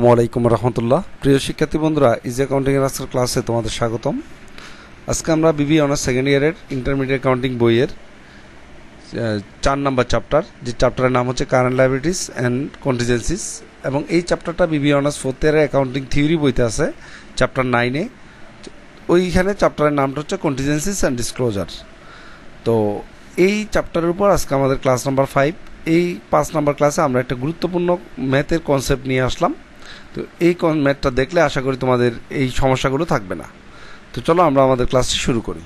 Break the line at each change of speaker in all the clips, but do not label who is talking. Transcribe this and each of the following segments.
আসসালামু আলাইকুম রহমতুল্লাহ। প্রিয় শিক্ষার্থী বন্ধুরা, ইজি অ্যাকাউন্টিং এর আজকের ক্লাসে তোমাদের স্বাগতম। আজকে আমরা বিবিএ অনার্স সেকেন্ড ইয়ারের ইন্টারমিডিয়েট অ্যাকাউন্টিং বইয়ের 4 নম্বর চ্যাপ্টার, যে চ্যাপ্টারের নাম হচ্ছে কারেন্ট লায়াবিলিটিস অ্যান্ড কন্টিজেন্সিস, এবং এই চ্যাপ্টারটা বিবিএ অনার্স ফোর্থ ইয়ারের অ্যাকাউন্টিং থিওরি বইতে আছে চ্যাপ্টার 9-এ। ওইখানে চ্যাপ্টারের নামটা হচ্ছে কন্টিজেন্সিস অ্যান্ড ডিসক্লোজার। তো এই চ্যাপ্টারের উপর আজকে আমাদের ক্লাস নাম্বার 5। এই 5 নম্বর ক্লাসে আমরা একটা গুরুত্বপূর্ণ ম্যাথের কনসেপ্ট নিয়ে আসলাম। তো এই ম্যাথটা দেখলে আশা করি তোমাদের এই সমস্যাগুলো থাকবে না। তো চলো আমরা আমাদের ক্লাসটি শুরু করি।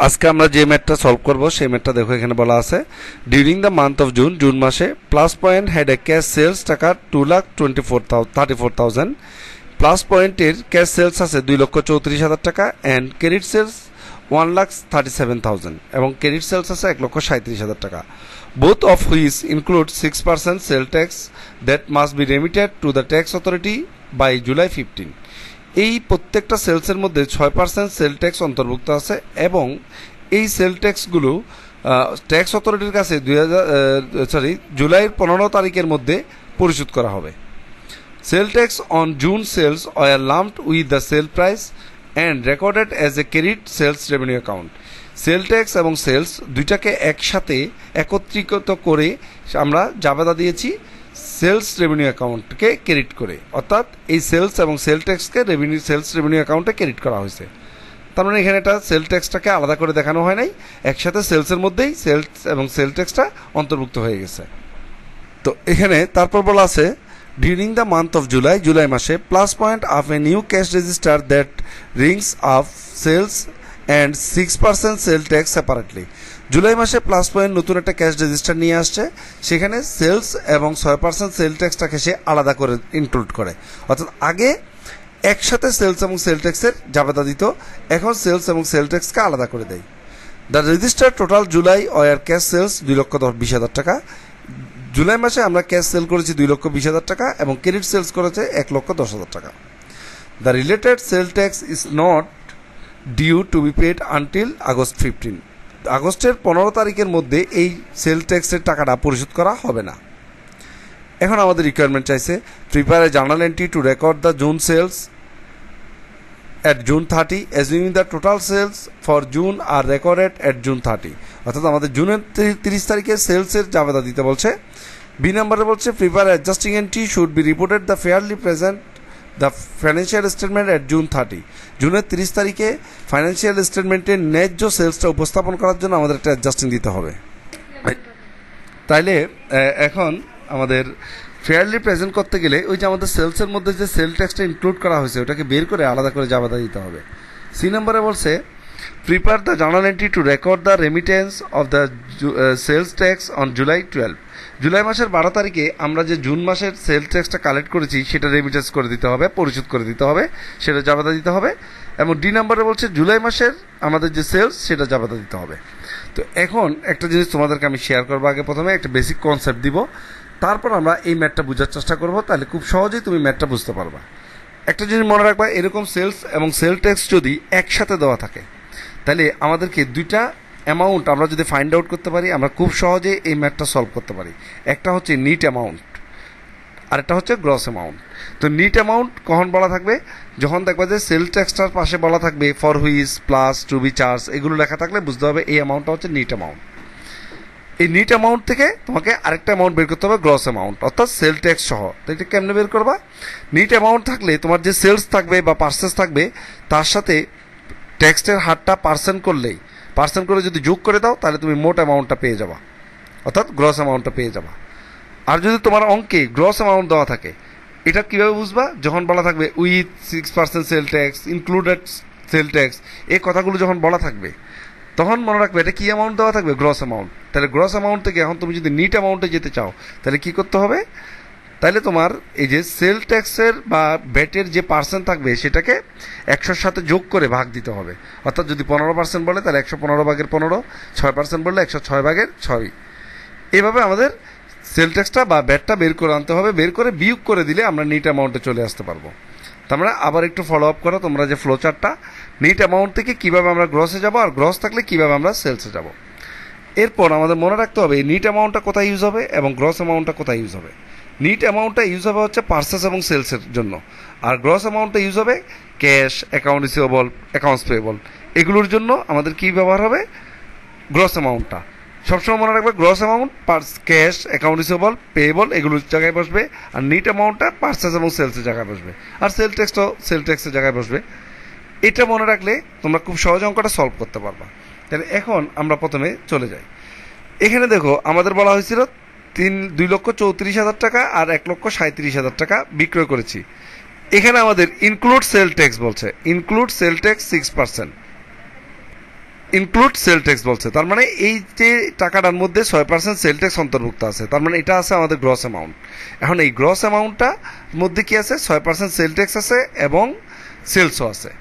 আজকে আমরা যে ম্যাথটা সলভ করব সেই ম্যাথটা দেখো, এখানে বলা আছে during the month of June মাসে plus point had a cash sales টাকা 2,34,000, প্লাস পয়েন্টের ক্যাশ সেলস আছে 2,34,000 টাকা, অ্যান্ড ক্রেডিট সেলস 1,37,000 এবং ক্রেডিট সেলস আছে 1,37,000 টাকা, both of which include 6% sale tax that must be remitted to the tax authority by July 15. এই প্রত্যেকটা সেলসের মধ্যে 6% সেল ট্যাক্স অন্তর্ভুক্ত আছে এবং এই সেল ট্যাক্সগুলো ট্যাক্স অথরিটির কাছে জুলাইয়ের 15 তারিখের মধ্যে পরিশোধ করা হবে। Sale tax on June sales were lumped with the sale price and recorded as a credit sales revenue account. Sale tax এবং সেলস দুইটাকে একসাথে একত্রিত করে আমরা জাবেদা দিয়েছি সেলস রেভিনিউ অ্যাকাউন্টকে ক্রেডিট করে, অর্থাৎ এই সেলস এবং সেল ট্যাক্সকে সেলস রেভিনিউ অ্যাকাউন্টে ক্রেডিট করা হয়েছে। তার মানে এখানে এটা সেল ট্যাক্সটাকে আলাদা করে দেখানো হয় নাই, একসাথে সেলসের মধ্যেই সেলস এবং সেল ট্যাক্সটা অন্তর্ভুক্ত হয়ে গেছে। তো এখানে তারপর বলা আছে during the month of July মাসে plus point of a new cash register that rings of sales and 6% sale tax separately. জুলাই মাসে প্লাস পয়েন্ট নতুন একটা ক্যাশ রেজিস্টার নিয়ে আসছে, সেখানে সেলস এবং 6% সেল ট্যাক্সটাকে সে আলাদা করে ইনক্লুড করে, অর্থাৎ আগে একসাথে সেলস এবং সেল ট্যাক্সের জাবেদা দিত, এখন সেলস এবং সেল ট্যাক্সকে আলাদা করে দেয়। The register total July were cash sales 2,20,000 টাকা। জুলাই মাসে আমরা ক্যাশ সেল করেছি 2,20,000 টাকা এবং ক্রেডিট সেলস করেছে 1,10,000 টাকা। The related sale tax is not due to be paid until August 15। আগস্টের 15 তারিখের মধ্যে এই সেল ট্যাক্সের টাকাটা পরিশোধ করা হবে না। এখন আমাদের রিকোয়ারমেন্ট চাইছে prepare a journal entry to record the June sales at June 30, assuming the total sales for June are recorded at June 30, অর্থাৎ আমাদের জুনের 30 তারিখে সেলসের জাবেদা দিতে বলছে। বি নম্বরে বলছে prepare adjusting entry should be reported the fairly present the financial statement at June 30। জুনের 30 তারিখে ফাইন্যান্সিয়াল স্টেটমেন্টের ন্যায্য সেলসটা উপস্থাপন করার জন্য আমাদের একটা অ্যাডজাস্টিং দিতে হবে। তাইলে এখন আমাদের ফেয়ারলি প্রেজেন্ট করতে গেলে ওই যে আমাদের সেলসের মধ্যে যে সেল ট্যাক্সটা ইনক্লুড করা হয়েছে ওটাকে বের করে আলাদা করে জাবেদা দিতে হবে। সি নম্বরে বলছে prepare the journal entry to record the remittance of the sales tax on July 12। জুলাই মাসের 12 তারিখে আমরা যে জুন মাসের সেল ট্যাক্সটা কালেক্ট করেছি সেটা রেমিটেন্স করে দিতে হবে, পরিশোধ করে দিতে হবে, সেটা জাবেদা দিতে হবে। এবং ডি নম্বরে বলছে জুলাই মাসের আমাদের যে সেলস সেটা জাবেদা দিতে হবে। তো এখন একটা জিনিস তোমাদেরকে আমি শেয়ার করবো, আগে প্রথমে একটা বেসিক কনসেপ্ট দিব, তারপর আমরা এই ম্যাথটা বোঝার চেষ্টা করব, তাহলে খুব সহজেই তুমি ম্যাথটা বুঝতে পারবা। একটা জিনিস মনে রাখবা, এরকম সেলস এবং সেল ট্যাক্স যদি একসাথে দেওয়া থাকে তাহলে আমাদেরকে দুইটা অ্যামাউন্ট আমরা যদি ফাইন্ড আউট করতে পারি আমরা খুব সহজে এই ম্যাথটা সলভ করতে পারি। একটা হচ্ছে নিট অ্যামাউন্ট, আরেকটা হচ্ছে গ্রস অ্যামাউন্ট। তো নিট অ্যামাউন্ট কখন বলা থাকবে, যখন দেখবা যে সেল ট্যাক্সটার পাশে বলা থাকবে for which plus to be charge, এগুলো লেখা থাকলে বুঝতে হবে এই অ্যামাউন্টটা হচ্ছে নিট অ্যামাউন্ট। এই নিট অ্যামাউন্ট থেকে তোমাকে আরেকটা অ্যামাউন্ট বের করতে হবে গ্রস অ্যামাউন্ট, অর্থাৎ সেল ট্যাক্স সহ। তো এটা কেমনে বের করবা, নিট অ্যামাউন্ট থাকলে তোমার যে সেলস থাকবে বা পার্সেস থাকবে তার সাথে ট্যাক্সের হারটা পার্সেন্ট করে যদি যোগ করে দাও তাহলে তুমি মোট অ্যামাউন্টটা পেয়ে যাবা, অর্থাৎ গ্রস অ্যামাউন্টটা পেয়ে যাবা। আর যদি তোমার অঙ্কে গ্রস অ্যামাউন্ট দেওয়া থাকে, এটা কীভাবে বুঝবা, যখন বলা থাকবে with 6% sale tax, included sell tax, এই কথাগুলো যখন বলা থাকবে তখন মনে রাখবে এটা কি অ্যামাউন্ট দেওয়া থাকবে, গ্রস অ্যামাউন্ট। তাহলে গ্রস অ্যামাউন্ট থেকে এখন তুমি যদি নিট অ্যামাউন্টে যেতে চাও তাহলে কি করতে হবে, তাহলে তোমার এই যে সেল ট্যাক্সের বা ব্যাটের যে পার্সেন্ট থাকবে সেটাকে 100-র সাথে যোগ করে ভাগ দিতে হবে, অর্থাৎ যদি 15% বলে তাহলে 115/15, 6% বললে 106/6। এভাবে আমাদের সেল ট্যাক্সটা বা ব্যাটটা বের করে আনতে হবে, বের করে বিয়োগ করে দিলে আমরা নিট অ্যামাউন্টে চলে আসতে পারবো। তোমরা আবার একটু ফলো আপ করো তোমরা যে ফ্লো চার্টটা, নিট অ্যামাউন্ট থেকে কীভাবে আমরা গ্রসে যাব আর গ্রস থাকলে কীভাবে আমরা সেলসে যাব। এরপর আমাদের মনে রাখতে হবে এই নিট অ্যামাউন্টটা কোথায় ইউজ হবে এবং গ্রস অ্যামাউন্টটা কোথায় ইউজ হবে। নিট অ্যামাউন্টটা ইউজ হবে হচ্ছে পার্সেস এবং সেলসের জন্য, আর গ্রস অ্যামাউন্টটা ইউজ হবে cash, account receivable, accounts payable, এগুলোর জন্য আমাদের কি ব্যবহার হবে, গ্রস অ্যামাউন্টটা। সবসময় মনে রাখবে gross amount cash, account receivable, payable এগুলোর জায়গায় বসবে, আর নিট অ্যামাউন্টটা পার্সেস এবং সেলসের জায়গায় বসবে, আর সেল ট্যাক্সের জায়গায় বসবে। এটা মনে রাখলে তোমরা খুব সহজ অঙ্কটা সলভ করতে পারবা। তাহলে এখন আমরা প্রথমে চলে যাই। এখানে দেখো আমাদের বলা হয়েছিল 2,34,000 টাকা আর 1,37,000 টাকা বিক্রয় করেছি। এখানে আমাদের ইনক্লুড সেল ট্যাক্স বলছে, include sell tax 6%, include sell tax বলছে, তার মানে এই যে টাকাটার মধ্যে 6% সেল ট্যাক্স অন্তর্ভুক্ত আছে, তার মানে এটা আছে আমাদের গ্রস অ্যামাউন্ট। এখন এই গ্রস অ্যামাউন্টটা মধ্যে কি আছে, 6% সেল ট্যাক্স আছে এবং সেলসও আছে।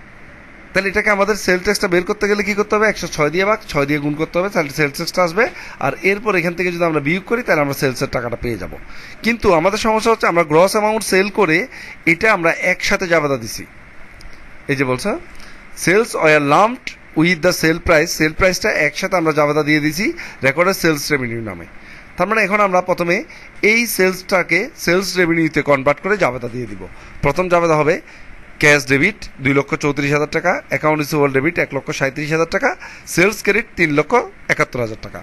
তাহলে এটাকে আমাদের সেল ট্যাক্সটা বের করতে গেলে কি করতে হবে, 106 দিয়ে 6 দিয়ে গুণ করতে হবে, তাহলে সেল ট্যাক্সটা আসবে। আর এরপর এখান থেকে যদি আমরা বিয়োগ করি তাহলে আমরা সেলসের টাকাটা পেয়ে যাব। কিন্তু আমাদের সমস্যা হচ্ছে আমরা গ্রস অ্যামাউন্ট সেল করে এটা আমরা একসাথে জাবেদা দিছি। এই যে বলছে sales were lumped with the sale price, sale প্রাইসটা একসাথে আমরা জাবেদা দিয়ে দিছি রেকর্ডেড সেলস রেভিনিউ নামে। তার মানে এখন আমরা প্রথমে এই সেলসটাকে সেলস রেভিনিউতে কনভার্ট করে জাবেদা দিয়ে দিব। প্রথম জাবেদা হবে ক্যাশ ডেবিট 2,34,000 টাকা, অ্যাকাউন্ট রিসিভেবল ডেবিট 1,37,000 টাকা, সেলস ক্রেডিট 3,71,000 টাকা।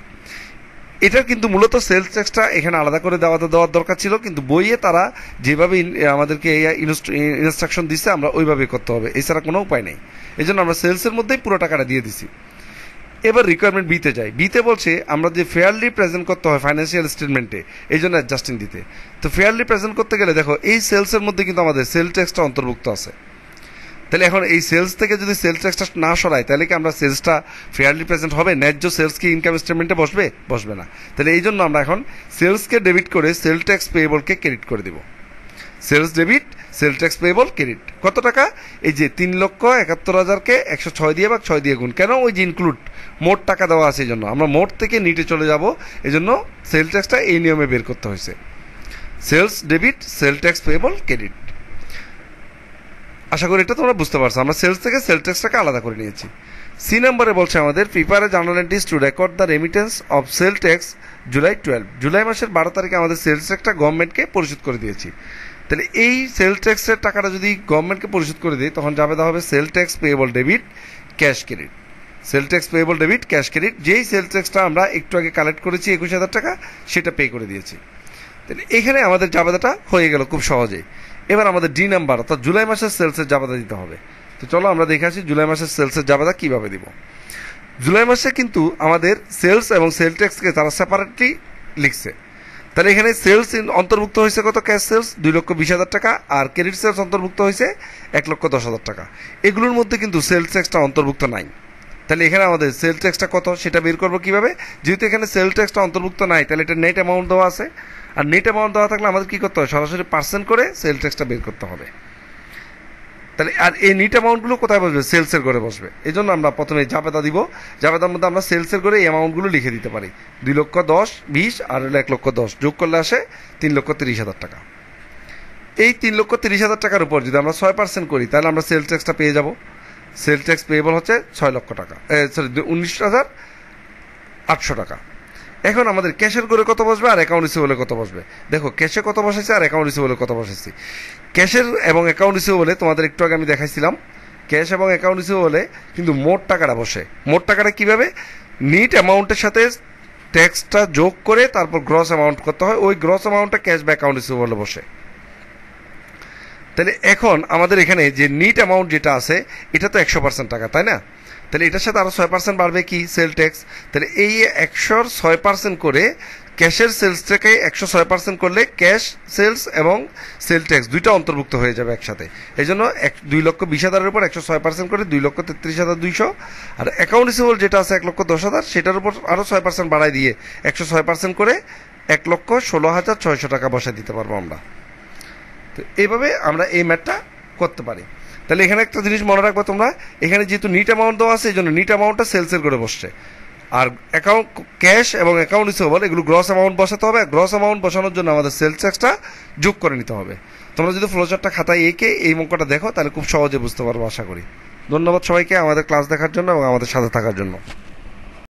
এটার কিন্তু মূলত সেলস ট্যাক্সটা এখানে আলাদা করে দেওয়ার দরকার ছিল, কিন্তু বইয়ে তারা যেভাবে আমাদেরকে এই ইনস্ট্রাকশন দিচ্ছে আমরা ওইভাবেই করতে হবে, এছাড়া কোনো উপায় নেই। এই জন্য আমরা সেলসের মধ্যেই পুরো টাকাটা দিয়ে দিছি। এবার রিকোয়ারমেন্ট বিতে যাই। বিতে বলছে আমরা যে ফেয়ারলি প্রেজেন্ট করতে হয় ফাইন্যান্সিয়াল স্টেটমেন্টে, এই জন্য অ্যাডজাস্টিং দিতে। তো ফেয়ারলি প্রেজেন্ট করতে গেলে দেখো এই সেলসের মধ্যে কিন্তু আমাদের সেল ট্যাক্সটা অন্তর্ভুক্ত আছে। তাহলে এখন এই সেলস থেকে যদি সেল ট্যাক্সটা না সরাই তাহলে কি আমরা সেলসটা ফেয়ারলি প্রেজেন্ট হবে, ন্যায্য সেলস কি ইনকাম স্টেটমেন্টে বসবে না। তাহলে এই জন্য আমরা এখন সেলসকে ডেবিট করে সেল ট্যাক্স পেয়েবলকে ক্রেডিট করে দিব। Sales debit, sale tax payable credit. কত টাকা, এই যে 3,71,000কে 106 দিয়ে 6 দিয়ে গুণ। কেন, ওই যে ইনক্লুড মোট টাকা দেওয়া আছে, এই জন্য আমরা মোট থেকে নিটে চলে যাব, এই জন্য সেল ট্যাক্সটা এই নিয়মে বের করতে হয়েছে। Sales debit, sale tax payable credit. আশা করি এটা তোমরা বুঝতে পারছো। আমরা সেলস থেকে সেল ট্যাক্সটাকে আলাদা করে নিয়েছি। সি নম্বরে বলছে আমাদের prepare a journal entries two record the remittance of sell tax July 12, জুলাই মাসের 12 তারিখে আমাদের সেলস ট্যাক্সটা গভর্নমেন্টকে পরিশোধ করে দিয়েছি। তাহলে এই সেল ট্যাক্সের টাকাটা যদি গভর্নমেন্টকে পরিশোধ করে দিই তখন যাবে হবে sale tax payable debit, cash credit. Sell tax payable debit, cash credit. যেই সেল ট্যাক্সটা আমরা একটু আগে কালেক্ট করেছি 21,000 টাকা, সেটা পে করে দিয়েছি। তাহলে এখানে আমাদের জাবেদাটা হয়ে গেল খুব সহজেই। এবার আমাদের ডি নাম্বার অর্থাৎ জুলাই মাসের সেলসের জাবেদা দিতে হবে। তো চলো আমরা দেখে আসি জুলাই মাসের সেলসের জাবেদা কিভাবে দিব। জুলাই মাসে কিন্তু আমাদের সেলস এবং সেল ট্যাক্সকে তারা সেপারেটলি লিখছে। তাহলে এখানে সেলস অন্তর্ভুক্ত হয়েছে কত, ক্যাশ সেলস 2,20,000 টাকা, আর ক্রেডিট সেলস অন্তর্ভুক্ত হয়েছে 1,10,000 টাকা। এগুলোর মধ্যে কিন্তু সেলস ট্যাক্সটা অন্তর্ভুক্ত নাই। তাহলে এখানে আমাদের সেল ট্যাক্সটা কত সেটা বের করবো কিভাবে, যেহেতু এখানে সেল ট্যাক্সটা অন্তর্ভুক্ত নাই তাহলে এটা নেট অ্যামাউন্ট দেওয়া আছে, আর নেট অ্যামাউন্ট দেওয়া থাকলে আমাদের কি করতে হবে, সরাসরি পার্সেন্ট করে সেল ট্যাক্সটা বের করতে হবে। তাহলে আর এই নেট অ্যামাউন্টগুলো কোথায় বসবে, সেলসের ঘরে বসবে। এই জন্য আমরা প্রথমে জাবেদা দিব, জাবেদার মধ্যে আমরা সেলসের ঘরে এই অ্যামাউন্টগুলো লিখে দিতে পারি। 2,10,20 আর 1,10,000 যোগ করলে আসে 3,30,000 টাকা। এই 3,30,000 টাকার উপর যদি আমরা 6% করি তাহলে আমরা সেল ট্যাক্সটা পেয়ে যাব। সেল ট্যাক্স পেয়েবল হচ্ছে 6 লক্ষ টাকা, 19,800 টাকা। এখন আমাদের ক্যাশের করে কত বসবে আর অ্যাকাউন্ট রিসিভেবলে কত বসবে। দেখো ক্যাশে কত বসেছে আর অ্যাকাউন্ট রিসিভেবলে কত বসেছি। ক্যাশের এবং অ্যাকাউন্ট রিসিভেবলে তোমাদের একটু আগে আমি দেখাইছিলাম, ক্যাশ এবং অ্যাকাউন্ট রিসিভেবলে কিন্তু মোট টাকাটা বসে। মোট টাকাটা কিভাবে, নিট অ্যামাউন্টের সাথে ট্যাক্সটা যোগ করে তারপর গ্রস অ্যামাউন্ট করতে হয়, ওই গ্রস অ্যামাউন্টটা ক্যাশ বা অ্যাকাউন্ট রিসিভেবলে বসে। তাহলে এখন আমাদের এখানে যে নিট অ্যামাউন্ট যেটা আছে এটা তো 100% টাকা, তাই না। তাহলে এটার সাথে আরও 6% বাড়বে কি, সেল ট্যাক্স। তাহলে এই 106% করে ক্যাশের সেলসটাকে 106% করলে ক্যাশ সেলস এবং সেল ট্যাক্স দুইটা অন্তর্ভুক্ত হয়ে যাবে একসাথে। এই জন্য 2,20,000-এর উপর 106% করে 2,33,200, আর অ্যাকাউন্ট রিসিভেবল যেটা আছে 1,10,000 সেটার উপর আরও 6% বাড়াই দিয়ে 106% করে 1,16,600 টাকা বসায় দিতে পারবো আমরা। তো এইভাবে আমরা এই ম্যাথটা করতে পারি। তাহলে এখানে একটা জিনিস মনে রাখবো তোমরা, এখানে যেহেতু নিট অ্যামাউন্ট দেওয়া আছে এই জন্য নিট অ্যামাউন্টটা সেলসের করে বসছে, আর অ্যাকাউন্ট ক্যাশ এবং অ্যাকাউন্ট রিসিভেবল এগুলো গ্রস অ্যামাউন্ট বসাতে হবে। গ্রস অ্যামাউন্ট বসানোর জন্য আমাদের সেলস ট্যাক্সটা যোগ করে নিতে হবে। তোমরা যদি ফ্লোচার্টটা খাতায় এঁকে এই অঙ্কটা দেখো তাহলে খুব সহজে বুঝতে পারবো আশা করি। ধন্যবাদ সবাইকে আমাদের ক্লাস দেখার জন্য এবং আমাদের সাথে থাকার জন্য।